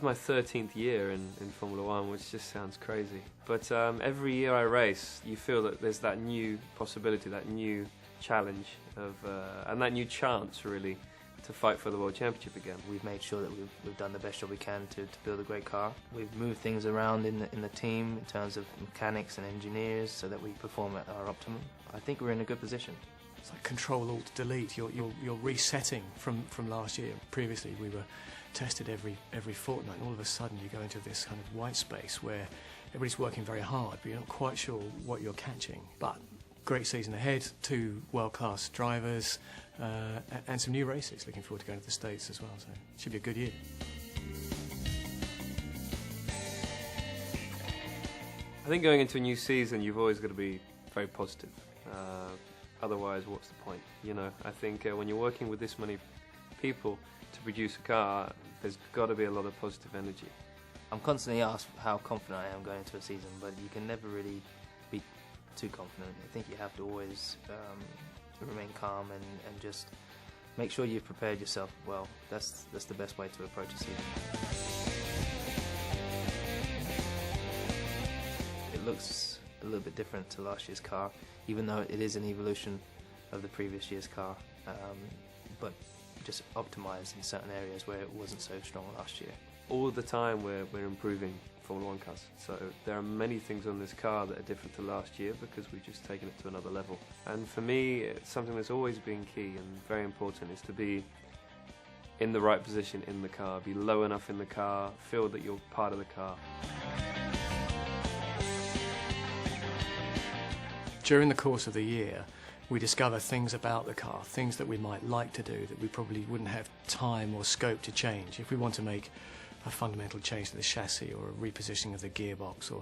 is my 13th year in Formula One, which just sounds crazy. But every year I race, you feel that there's that new possibility, that new challenge, and that new chance, really, to fight for the World Championship again. We've made sure that we've done the best job we can to build a great car. We've moved things around in the team in terms of mechanics and engineers so that we perform at our optimum. I think we're in a good position. It's like Control-Alt-Delete. You're resetting from last year. Previously, we were tested every fortnight, and all of a sudden you go into this kind of white space where everybody's working very hard, but you're not quite sure what you're catching. But great season ahead, 2 world-class drivers, and some new races. Looking forward to going to the States as well, so it should be a good year. I think going into a new season, you've always got to be very positive. Otherwise, what's the point? You know, I think when you're working with this many people to produce a car, there's got to be a lot of positive energy. I'm constantly asked how confident I am going into a season, but you can never really be too confident. I think you have to always remain calm and just make sure you've prepared yourself well. That's the best way to approach a season. It looks a little bit different to last year's car, even though it is an evolution of the previous year's car, but just optimised in certain areas where it wasn't so strong last year. All the time we're improving Formula One cars, so there are many things on this car that are different to last year because we've just taken it to another level. And for me, it's something that's always been key and very important is to be in the right position in the car, be low enough in the car, feel that you're part of the car. During the course of the year, we discover things about the car, things that we might like to do that we probably wouldn't have time or scope to change. If we want to make a fundamental change to the chassis or a repositioning of the gearbox,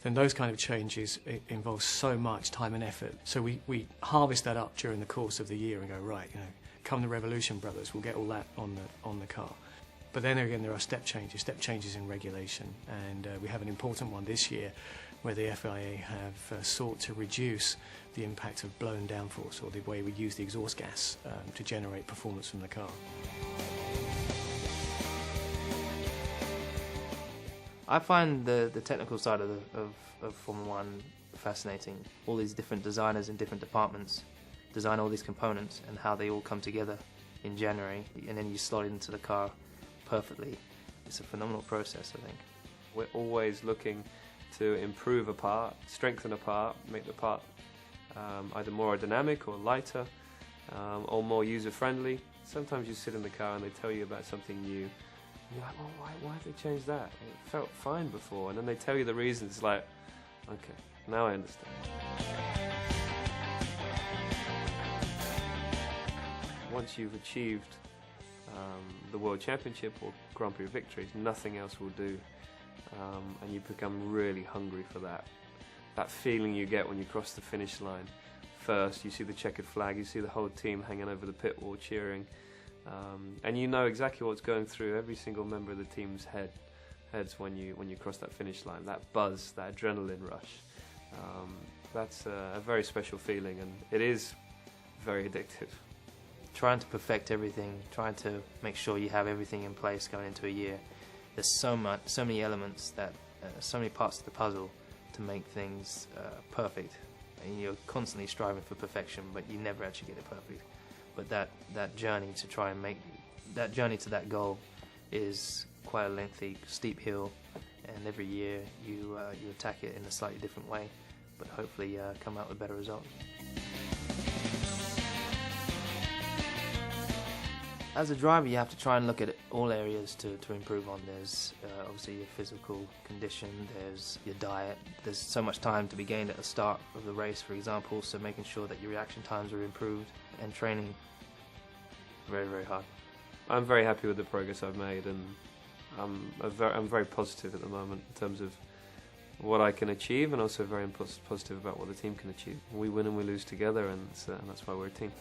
then those kind of changes involve so much time and effort. So we harvest that up during the course of the year and go, right, you know, come the Revolution Brothers, we'll get all that on the car. But then again, there are step changes in regulation, and we have an important one this year where the FIA have sought to reduce the impact of blown downforce, or the way we use the exhaust gas to generate performance from the car. I find the technical side of Formula One fascinating. All these different designers in different departments design all these components and how they all come together in January, and then you slot it into the car perfectly. It's a phenomenal process, I think. We're always looking to improve a part, strengthen a part, make the part either more aerodynamic or lighter or more user-friendly. Sometimes you sit in the car and they tell you about something new. And you're like, well, why have they changed that? It felt fine before. And then they tell you the reasons. It's like, okay, now I understand. Once you've achieved the World Championship or Grand Prix victories, nothing else will do. And you become really hungry for that. That feeling you get when you cross the finish line. First, you see the checkered flag, you see the whole team hanging over the pit wall cheering, and you know exactly what's going through every single member of the team's heads when you cross that finish line. That buzz, that adrenaline rush. That's a very special feeling, and it is very addictive. Trying to perfect everything, trying to make sure you have everything in place going into a year. There's so many elements, so many parts of the puzzle to make things perfect, and you're constantly striving for perfection, but you never actually get it perfect. But that journey to try and make that journey to that goal is quite a lengthy, steep hill, and every year you attack it in a slightly different way, but hopefully come out with better results. As a driver, you have to try and look at all areas to improve on. There's obviously your physical condition, there's your diet. There's so much time to be gained at the start of the race, for example, so making sure that your reaction times are improved, and training very, very hard. I'm very happy with the progress I've made, and I'm very positive at the moment in terms of what I can achieve, and also very positive about what the team can achieve. We win and we lose together, and that's why we're a team.